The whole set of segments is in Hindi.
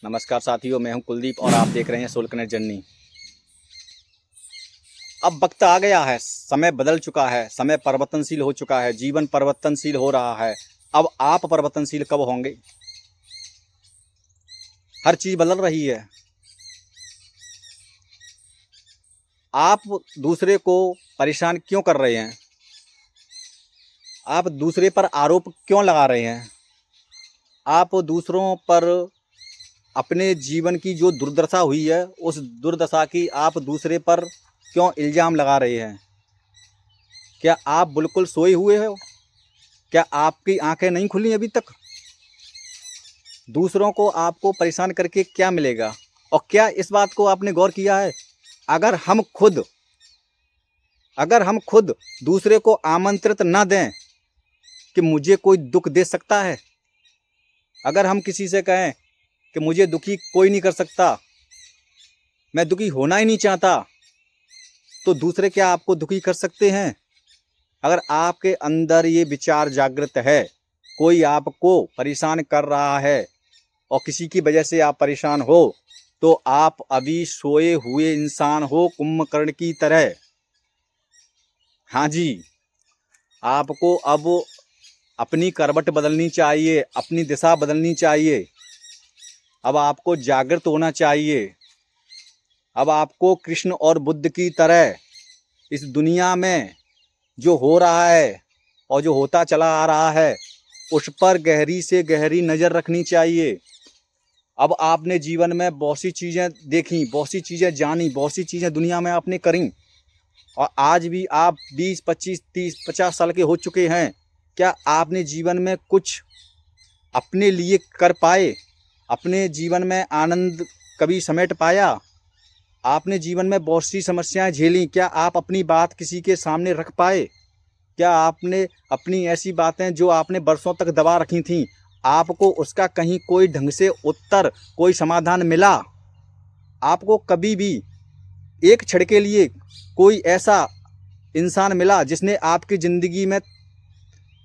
नमस्कार साथियों, मैं हूं कुलदीप और आप देख रहे हैं सोल कनेक्ट जर्नी। अब वक्त आ गया है, समय बदल चुका है, समय परिवर्तनशील हो चुका है, जीवन परिवर्तनशील हो रहा है। अब आप परिवर्तनशील कब होंगे? हर चीज बदल रही है। आप दूसरे को परेशान क्यों कर रहे हैं? आप दूसरे पर आरोप क्यों लगा रहे हैं? आप दूसरों पर अपने जीवन की जो दुर्दशा हुई है, उस दुर्दशा की आप दूसरे पर क्यों इल्ज़ाम लगा रहे हैं? क्या आप बिल्कुल सोए हुए हो? क्या आपकी आंखें नहीं खुली अभी तक? दूसरों को आपको परेशान करके क्या मिलेगा? और क्या इस बात को आपने गौर किया है, अगर हम खुद दूसरे को आमंत्रित ना दें कि मुझे कोई दुख दे सकता है, अगर हम किसी से कहें कि मुझे दुखी कोई नहीं कर सकता, मैं दुखी होना ही नहीं चाहता, तो दूसरे क्या आपको दुखी कर सकते हैं? अगर आपके अंदर ये विचार जागृत है, कोई आपको परेशान कर रहा है और किसी की वजह से आप परेशान हो, तो आप अभी सोए हुए इंसान हो, कुंभकर्ण की तरह। हाँ जी, आपको अब अपनी करवट बदलनी चाहिए, अपनी दिशा बदलनी चाहिए। अब आपको जागृत होना चाहिए। अब आपको कृष्ण और बुद्ध की तरह इस दुनिया में जो हो रहा है और जो होता चला आ रहा है, उस पर गहरी से गहरी नज़र रखनी चाहिए। अब आपने जीवन में बहुत सी चीज़ें देखी, बहुत सी चीज़ें जानी, बहुत सी चीज़ें दुनिया में आपने करी, और आज भी आप 20, 25, 30, 50 साल के हो चुके हैं। क्या आपने जीवन में कुछ अपने लिए कर पाए? अपने जीवन में आनंद कभी समेट पाया? आपने जीवन में बहुत सी समस्याएं झेली, क्या आप अपनी बात किसी के सामने रख पाए? क्या आपने अपनी ऐसी बातें जो आपने बरसों तक दबा रखी थीं, आपको उसका कहीं कोई ढंग से उत्तर, कोई समाधान मिला? आपको कभी भी एक क्षण के लिए कोई ऐसा इंसान मिला जिसने आपकी ज़िंदगी में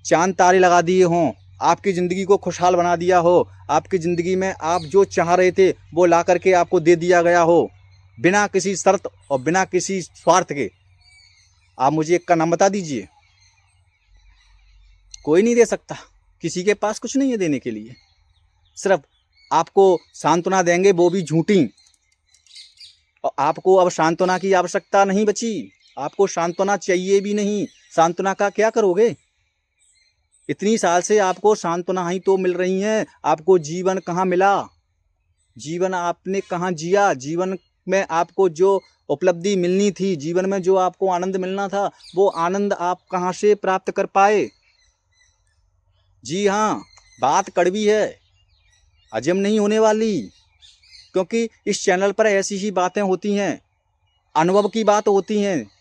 चांद तारे लगा दिए हों, आपकी ज़िंदगी को खुशहाल बना दिया हो, आपकी ज़िंदगी में आप जो चाह रहे थे वो ला करके आपको दे दिया गया हो, बिना किसी शर्त और बिना किसी स्वार्थ के? आप मुझे एक का नाम बता दीजिए। कोई नहीं दे सकता। किसी के पास कुछ नहीं है देने के लिए। सिर्फ आपको सांत्वना देंगे, वो भी झूठी। और आपको अब सांत्वना की आवश्यकता नहीं बची। आपको सांत्वना चाहिए भी नहीं। सांत्वना का क्या करोगे? इतनी साल से आपको सांत्वना ही तो मिल रही है, आपको जीवन कहाँ मिला? जीवन आपने कहाँ जिया? जीवन में आपको जो उपलब्धि मिलनी थी, जीवन में जो आपको आनंद मिलना था, वो आनंद आप कहाँ से प्राप्त कर पाए? जी हाँ, बात कड़वी है, हजम नहीं होने वाली, क्योंकि इस चैनल पर ऐसी ही बातें होती हैं, अनुभव की बात होती हैं,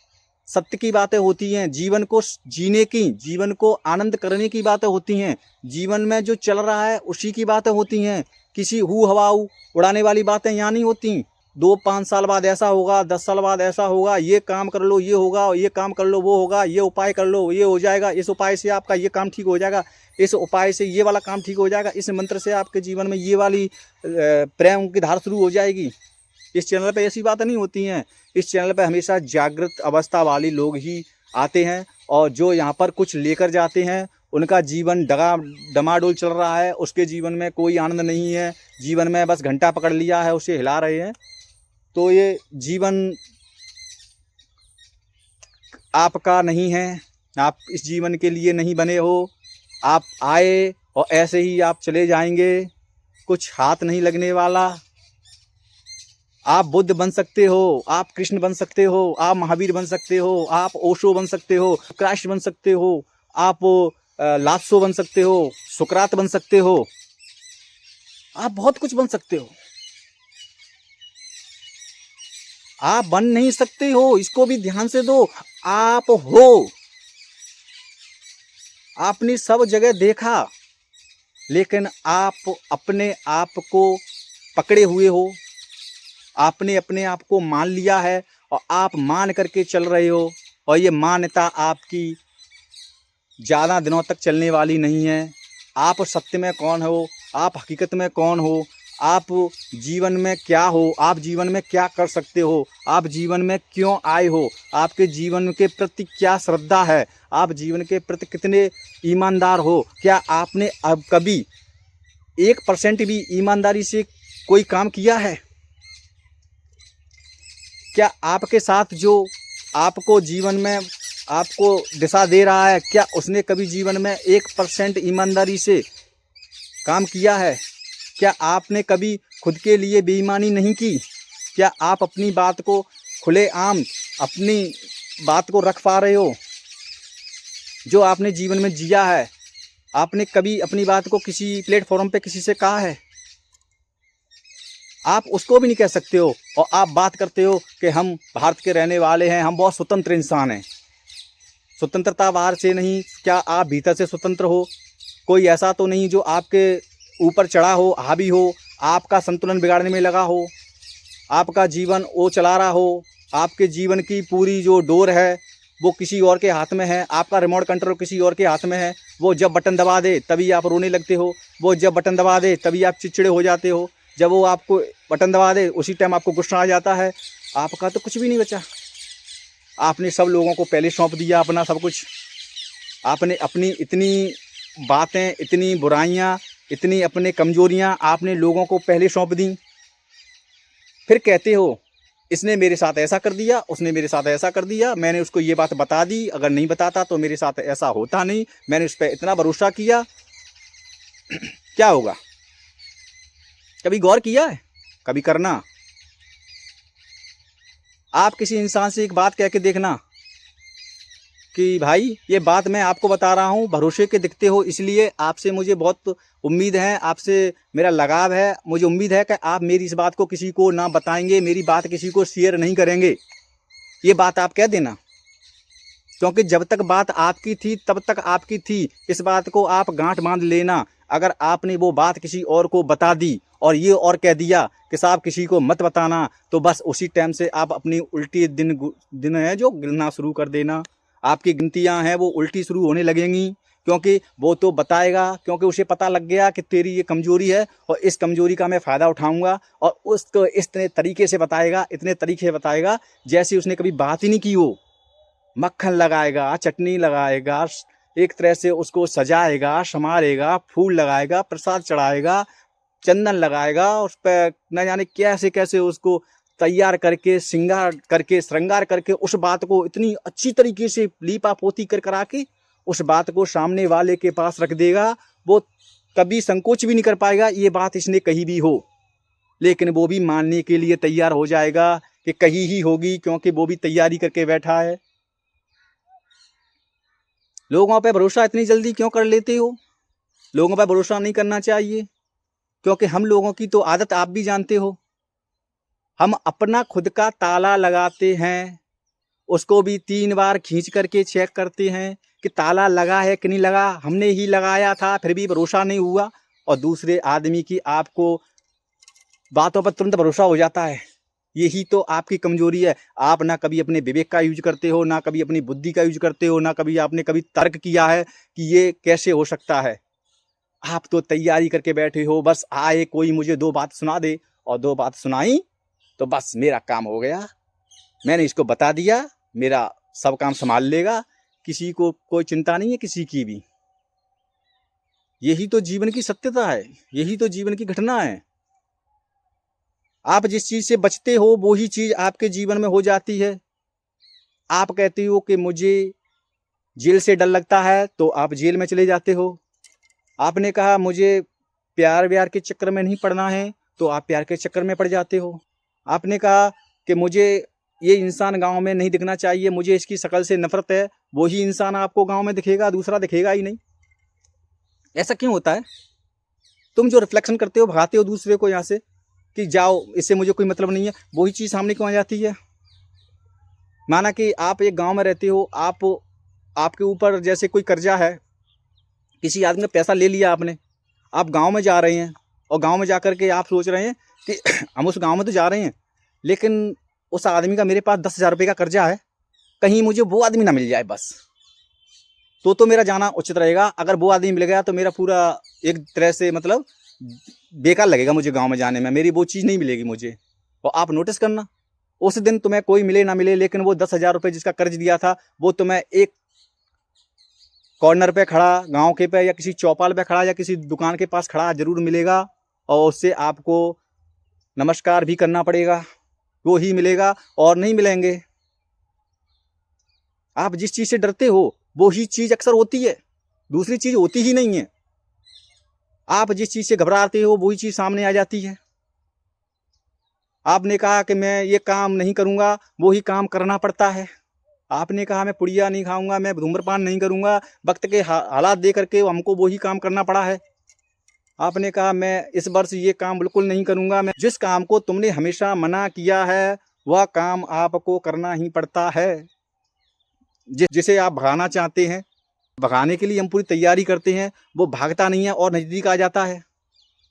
सत्य की बातें होती हैं, जीवन को जीने की, जीवन को आनंद करने की बातें होती हैं, जीवन में जो चल रहा है उसी की बातें होती हैं। किसी हू हवाऊ उड़ाने वाली बातें यहाँ नहीं होती। 2-5 साल बाद ऐसा होगा, 10 साल बाद ऐसा होगा, ये काम कर लो ये होगा, ये काम कर लो वो होगा, ये उपाय कर लो ये हो जाएगा, इस उपाय से आपका ये काम ठीक हो जाएगा, इस उपाय से ये वाला काम ठीक हो जाएगा, इस मंत्र से आपके जीवन में ये वाली प्रेम की धार शुरू हो जाएगी। इस चैनल पे ऐसी बातें नहीं होती हैं। इस चैनल पे हमेशा जागृत अवस्था वाले लोग ही आते हैं, और जो यहाँ पर कुछ लेकर जाते हैं, उनका जीवन डमाडोल चल रहा है, उसके जीवन में कोई आनंद नहीं है, जीवन में बस घंटा पकड़ लिया है, उसे हिला रहे हैं। तो ये जीवन आपका नहीं है, आप इस जीवन के लिए नहीं बने हो। आप आए और ऐसे ही आप चले जाएंगे, कुछ हाथ नहीं लगने वाला। आप बुद्ध बन सकते हो, आप कृष्ण बन सकते हो, आप महावीर बन सकते हो, आप ओशो बन सकते हो, क्राइस्ट बन सकते हो, आप लात्सो बन सकते हो, सुकरात बन सकते हो, आप बहुत कुछ बन सकते हो। आप बन नहीं सकते हो, इसको भी ध्यान से दो। आप हो। आपने सब जगह देखा, लेकिन आप अपने आप को पकड़े हुए हो। आपने अपने आप को मान लिया है और आप मान करके चल रहे हो, और ये मान्यता आपकी ज़्यादा दिनों तक चलने वाली नहीं है। आप सत्य में कौन हो, आप हकीकत में कौन हो, आप जीवन में क्या हो, आप जीवन में क्या कर सकते हो, आप जीवन में क्यों आए हो, आपके जीवन के प्रति क्या श्रद्धा है, आप जीवन के प्रति कितने ईमानदार हो। क्या आपने अब कभी 1% भी ईमानदारी से कोई काम किया है? क्या आपके साथ जो आपको जीवन में आपको दिशा दे रहा है, क्या उसने कभी जीवन में 1% ईमानदारी से काम किया है? क्या आपने कभी खुद के लिए बेईमानी नहीं की? क्या आप अपनी बात को खुलेआम अपनी बात को रख पा रहे हो? जो आपने जीवन में जिया है, आपने कभी अपनी बात को किसी प्लेटफॉर्म पे किसी से कहा है? आप उसको भी नहीं कह सकते हो और आप बात करते हो कि हम भारत के रहने वाले हैं, हम बहुत स्वतंत्र इंसान हैं। स्वतंत्रता बाहर से नहीं, क्या आप भीतर से स्वतंत्र हो? कोई ऐसा तो नहीं जो आपके ऊपर चढ़ा हो, हावी हो, आपका संतुलन बिगाड़ने में लगा हो, आपका जीवन वो चला रहा हो, आपके जीवन की पूरी जो डोर है वो किसी और के हाथ में है, आपका रिमोट कंट्रोल किसी और के हाथ में है। वो जब बटन दबा दे तभी आप रोने लगते हो, वो जब बटन दबा दे तभी आप चिड़चिड़े हो जाते हो, जब वो आपको बटन दबा दे उसी टाइम आपको गुस्सा आ जाता है। आपका तो कुछ भी नहीं बचा। आपने सब लोगों को पहले सौंप दिया अपना सब कुछ। आपने अपनी इतनी बातें, इतनी बुराइयां, इतनी अपने कमजोरियां आपने लोगों को पहले सौंप दी। फिर कहते हो इसने मेरे साथ ऐसा कर दिया, उसने मेरे साथ ऐसा कर दिया, मैंने उसको ये बात बता दी, अगर नहीं बताता तो मेरे साथ ऐसा होता नहीं, मैंने उस पर इतना भरोसा किया। क्या होगा? कभी गौर किया है? कभी करना। आप किसी इंसान से एक बात कह के देखना कि भाई ये बात मैं आपको बता रहा हूँ, भरोसे के दिखते हो इसलिए आपसे मुझे बहुत उम्मीद है, आपसे मेरा लगाव है, मुझे उम्मीद है कि आप मेरी इस बात को किसी को ना बताएंगे, मेरी बात किसी को शेयर नहीं करेंगे। ये बात आप कह देना, क्योंकि जब तक बात आपकी थी तब तक आपकी थी। इस बात को आप गांठ बांध लेना। अगर आपने वो बात किसी और को बता दी और ये और कह दिया कि साहब किसी को मत बताना, तो बस उसी टाइम से आप अपनी उल्टी दिन है जो गिनना शुरू कर देना। आपकी गिनतियां हैं वो उल्टी शुरू होने लगेंगी, क्योंकि वो तो बताएगा, क्योंकि उसे पता लग गया कि तेरी ये कमजोरी है और इस कमजोरी का मैं फ़ायदा उठाऊंगा, और उसको इतने तरीके से बताएगा, इतने तरीके से बताएगा जैसे उसने कभी बात ही नहीं की हो। मक्खन लगाएगा, चटनी लगाएगा, एक तरह से उसको सजाएगा, संवारेगा, फूल लगाएगा, प्रसाद चढ़ाएगा, चंदन लगाएगा, उस पर न जाने कैसे कैसे उसको तैयार करके, श्रृंगार करके उस बात को इतनी अच्छी तरीके से लीपा पोती कर करा के उस बात को सामने वाले के पास रख देगा। वो कभी संकोच भी नहीं कर पाएगा ये बात इसने कही भी हो, लेकिन वो भी मानने के लिए तैयार हो जाएगा कि कही ही होगी, क्योंकि वो भी तैयारी करके बैठा है। लोगों पे भरोसा इतनी जल्दी क्यों कर लेते हो? लोगों पे भरोसा नहीं करना चाहिए, क्योंकि हम लोगों की तो आदत आप भी जानते हो। हम अपना खुद का ताला लगाते हैं, उसको भी 3 बार खींच करके चेक करते हैं कि ताला लगा है कि नहीं लगा। हमने ही लगाया था फिर भी भरोसा नहीं हुआ, और दूसरे आदमी की आपको बातों पर तुरंत भरोसा हो जाता है। यही तो आपकी कमजोरी है। आप ना कभी अपने विवेक का यूज करते हो, ना कभी अपनी बुद्धि का यूज करते हो, ना कभी आपने कभी तर्क किया है कि ये कैसे हो सकता है। आप तो तैयारी करके बैठे हो, बस आए कोई मुझे 2 बात सुना दे, और 2 बात सुनाई तो बस मेरा काम हो गया, मैंने इसको बता दिया, मेरा सब काम संभाल लेगा, किसी को कोई चिंता नहीं है किसी की भी। यही तो जीवन की सत्यता है, यही तो जीवन की घटना है। आप जिस चीज से बचते हो वो ही चीज आपके जीवन में हो जाती है। आप कहते हो कि मुझे जेल से डर लगता है, तो आप जेल में चले जाते हो। आपने कहा मुझे प्यार व्यार के चक्कर में नहीं पड़ना है, तो आप प्यार के चक्कर में पड़ जाते हो। आपने कहा कि मुझे ये इंसान गांव में नहीं दिखना चाहिए, मुझे इसकी शक्ल से नफरत है, वही इंसान आपको गांव में दिखेगा, दूसरा दिखेगा ही नहीं। ऐसा क्यों होता है? तुम जो रिफ्लेक्शन करते हो, भगाते हो दूसरे को यहाँ से कि जाओ, इससे मुझे कोई मतलब नहीं है, वही चीज़ सामने क्यों आ जाती है? माना कि आप एक गांव में रहते हो, आपके ऊपर जैसे कोई कर्जा है, किसी आदमी ने पैसा ले लिया आपने, आप गांव में जा रहे हैं, और गांव में जाकर के आप सोच रहे हैं कि हम उस गांव में तो जा रहे हैं, लेकिन उस आदमी का मेरे पास 10,000 रुपये का कर्जा है, कहीं मुझे वो आदमी ना मिल जाए बस, तो मेरा जाना उचित रहेगा। अगर वो आदमी मिल गया तो मेरा पूरा एक तरह से मतलब बेकार लगेगा मुझे गांव में जाने में, मेरी वो चीज़ नहीं मिलेगी मुझे। और आप नोटिस करना, उस दिन तुम्हें कोई मिले ना मिले, लेकिन वो 10,000 रुपये जिसका कर्ज दिया था वो तुम्हें एक कॉर्नर पे खड़ा, गांव के पे या किसी चौपाल पे खड़ा या किसी दुकान के पास खड़ा जरूर मिलेगा, और उससे आपको नमस्कार भी करना पड़ेगा, वो ही मिलेगा और नहीं मिलेंगे। आप जिस चीज़ से डरते हो वो ही चीज़ अक्सर होती है, दूसरी चीज़ होती ही नहीं है। आप जिस चीज़ से घबराते हो वही चीज़ सामने आ जाती है। आपने कहा कि मैं ये काम नहीं करूँगा, वही काम करना पड़ता है। आपने कहा मैं पुड़िया नहीं खाऊंगा, मैं धूम्रपान नहीं करूँगा, वक्त के हालात दे करके हमको वही काम करना पड़ा है। आपने कहा मैं इस वर्ष ये काम बिल्कुल नहीं करूँगा, मैं जिस काम को तुमने हमेशा मना किया है वह काम आपको करना ही पड़ता है। जिसे आप भगाना चाहते हैं, भगाने के लिए हम पूरी तैयारी करते हैं, वो भागता नहीं है और नज़दीक आ जाता है।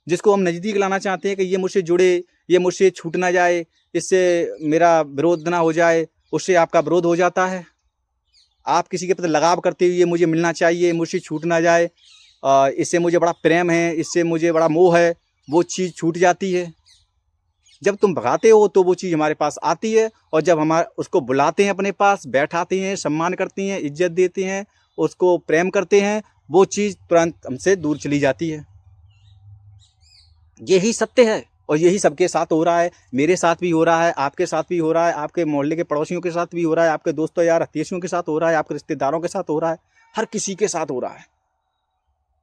जिसको हम नज़दीक लाना चाहते हैं कि ये मुझसे जुड़े, ये मुझसे छूट ना जाए, इससे मेरा विरोध ना हो जाए, उससे आपका विरोध हो जाता है। आप किसी के प्रति लगाव करते हुए मुझे मिलना चाहिए, मुझसे छूट ना जाए, इससे मुझे बड़ा प्रेम है, इससे मुझे बड़ा मोह है, वो चीज़ छूट जाती है। जब तुम भगाते हो तो वो चीज़ हमारे पास आती है, और जब हम उसको बुलाते हैं अपने पास, बैठाते हैं, सम्मान करते हैं, इज्जत देते हैं, उसको प्रेम करते हैं, वो चीज़ तुरंत हमसे दूर चली जाती है। यही सत्य है, और यही सबके साथ हो रहा है। मेरे साथ भी हो रहा है, आपके साथ भी हो रहा है, आपके मोहल्ले के पड़ोसियों के साथ भी हो रहा है, आपके दोस्तों यार हितैषियों के साथ हो रहा है, आपके रिश्तेदारों के साथ हो रहा है, हर किसी के साथ हो रहा है।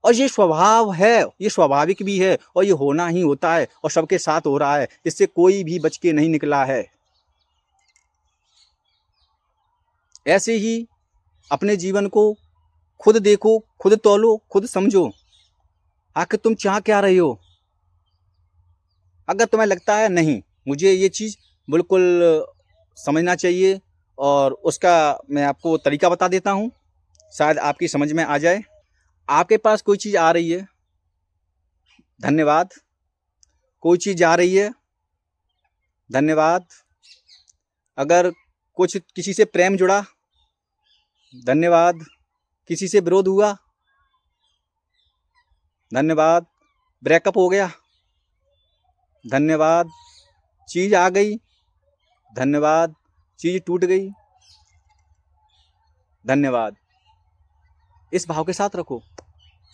और ये स्वभाव है, ये स्वाभाविक भी है, और ये होना ही होता है, और सबके साथ हो रहा है, इससे कोई भी बच के नहीं निकला है। ऐसे ही अपने जीवन को खुद देखो, खुद तौलो, खुद समझो, आखिर तुम चाह क्या रहे हो। अगर तुम्हें लगता है नहीं मुझे ये चीज़ बिल्कुल समझना चाहिए, और उसका मैं आपको तरीका बता देता हूँ, शायद आपकी समझ में आ जाए। आपके पास कोई चीज़ आ रही है, धन्यवाद। कोई चीज़ जा रही है, धन्यवाद। अगर कुछ किसी से प्रेम जुड़ा, धन्यवाद। किसी से विरोध हुआ, धन्यवाद। ब्रेकअप हो गया, धन्यवाद। चीज़ आ गई, धन्यवाद। चीज़ टूट गई, धन्यवाद। इस भाव के साथ रखो,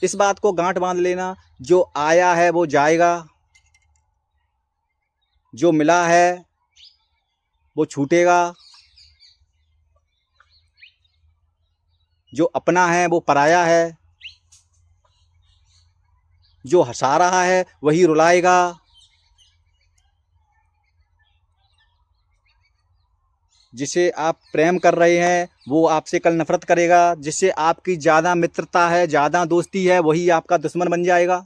इस बात को गांठ बांध लेना, जो आया है वो जाएगा, जो मिला है वो छूटेगा, जो अपना है वो पराया है, जो हंसा रहा है वही रुलाएगा, जिसे आप प्रेम कर रहे हैं वो आपसे कल नफरत करेगा, जिससे आपकी ज़्यादा मित्रता है, ज़्यादा दोस्ती है, वही आपका दुश्मन बन जाएगा।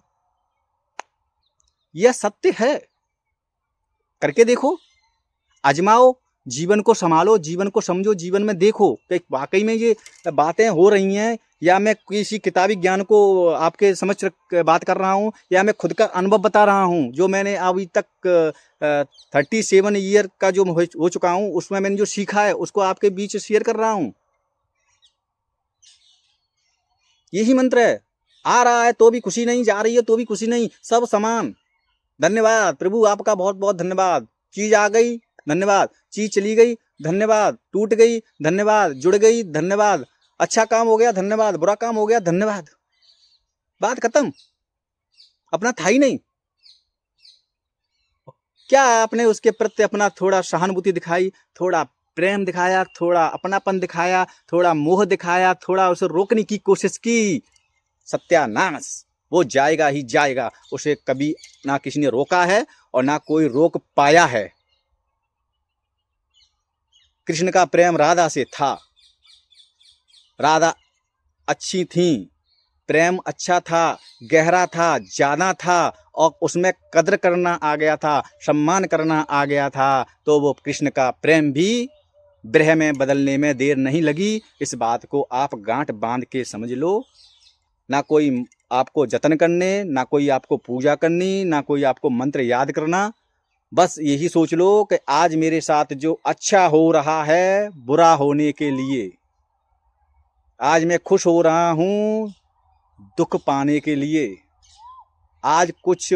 यह सत्य है, करके देखो, आजमाओ, जीवन को संभालो, जीवन को समझो, जीवन में देखो कि वाकई में ये बातें हो रही हैं, या मैं किसी किताबी ज्ञान को आपके समक्ष बात कर रहा हूँ, या मैं खुद का अनुभव बता रहा हूँ, जो मैंने अभी तक 37 ईयर का जो हो चुका हूँ, उसमें मैंने जो सीखा है उसको आपके बीच शेयर कर रहा हूँ। यही मंत्र है। आ रहा है तो भी खुशी नहीं, जा रही है तो भी खुशी नहीं, सब समान। धन्यवाद प्रभु, आपका बहुत बहुत धन्यवाद। चीज़ आ गई, धन्यवाद। चीज़ चली गई, धन्यवाद। टूट गई, धन्यवाद। जुड़ गई, धन्यवाद। अच्छा काम हो गया, धन्यवाद। बुरा काम हो गया, धन्यवाद। बात खत्म, अपना था ही नहीं। क्या आपने उसके प्रति अपना थोड़ा सहानुभूति दिखाई, थोड़ा प्रेम दिखाया, थोड़ा अपनापन दिखाया, थोड़ा मोह दिखाया, थोड़ा उसे रोकने की कोशिश की? सत्यानाश, वो जाएगा ही जाएगा। उसे कभी ना किसी ने रोका है और ना कोई रोक पाया है। कृष्ण का प्रेम राधा से था, राधा अच्छी थी, प्रेम अच्छा था, गहरा था, ज़्यादा था, और उसमें कदर करना आ गया था, सम्मान करना आ गया था, तो वो कृष्ण का प्रेम भी विरह में बदलने में देर नहीं लगी। इस बात को आप गांठ बांध के समझ लो। ना कोई आपको जतन करने, ना कोई आपको पूजा करनी, ना कोई आपको मंत्र याद करना। बस यही सोच लो कि आज मेरे साथ जो अच्छा हो रहा है बुरा होने के लिए, आज मैं खुश हो रहा हूँ दुख पाने के लिए, आज कुछ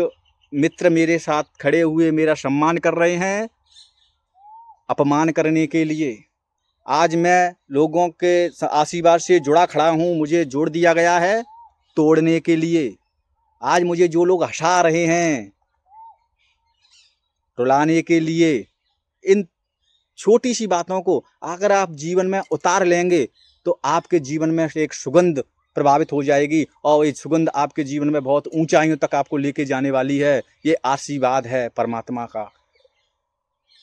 मित्र मेरे साथ खड़े हुए मेरा सम्मान कर रहे हैं अपमान करने के लिए। आज मैं लोगों के आशीर्वाद से जुड़ा खड़ा हूँ, मुझे जोड़ दिया गया है तोड़ने के लिए। आज मुझे जो लोग हंसा रहे हैं रुलाने के लिए, इन छोटी सी बातों को अगर आप जीवन में उतार लेंगे तो आपके जीवन में से एक सुगंध प्रभावित हो जाएगी और ये सुगंध आपके जीवन में बहुत ऊंचाइयों तक आपको लेके जाने वाली है। ये आशीर्वाद है परमात्मा का।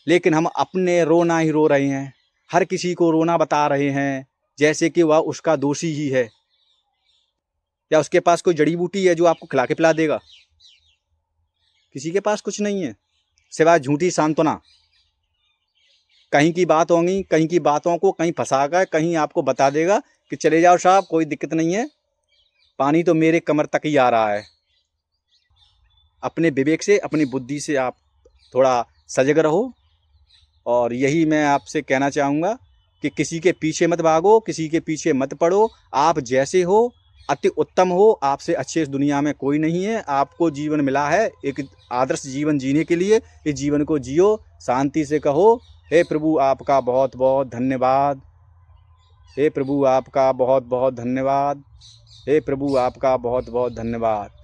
लेकिन हम अपने रोना ही रो रहे हैं, हर किसी को रोना बता रहे हैं जैसे कि वह उसका दोषी ही है, या उसके पास कोई जड़ी बूटी है जो आपको खिला के पिला देगा। किसी के पास कुछ नहीं है सिवाय झूठी सांत्वना। कहीं की बात होंगी, कहीं की बातों को कहीं फंसा कर कहीं आपको बता देगा कि चले जाओ साहब, कोई दिक्कत नहीं है, पानी तो मेरे कमर तक ही आ रहा है। अपने विवेक से, अपनी बुद्धि से आप थोड़ा सजग रहो। और यही मैं आपसे कहना चाहूँगा कि किसी के पीछे मत भागो, किसी के पीछे मत पड़ो। आप जैसे हो अति उत्तम हो, आपसे अच्छे इस दुनिया में कोई नहीं है। आपको जीवन मिला है एक आदर्श जीवन जीने के लिए, इस जीवन को जियो, शांति से कहो हे प्रभु आपका बहुत बहुत धन्यवाद, हे प्रभु आपका बहुत बहुत धन्यवाद, हे प्रभु आपका बहुत बहुत धन्यवाद।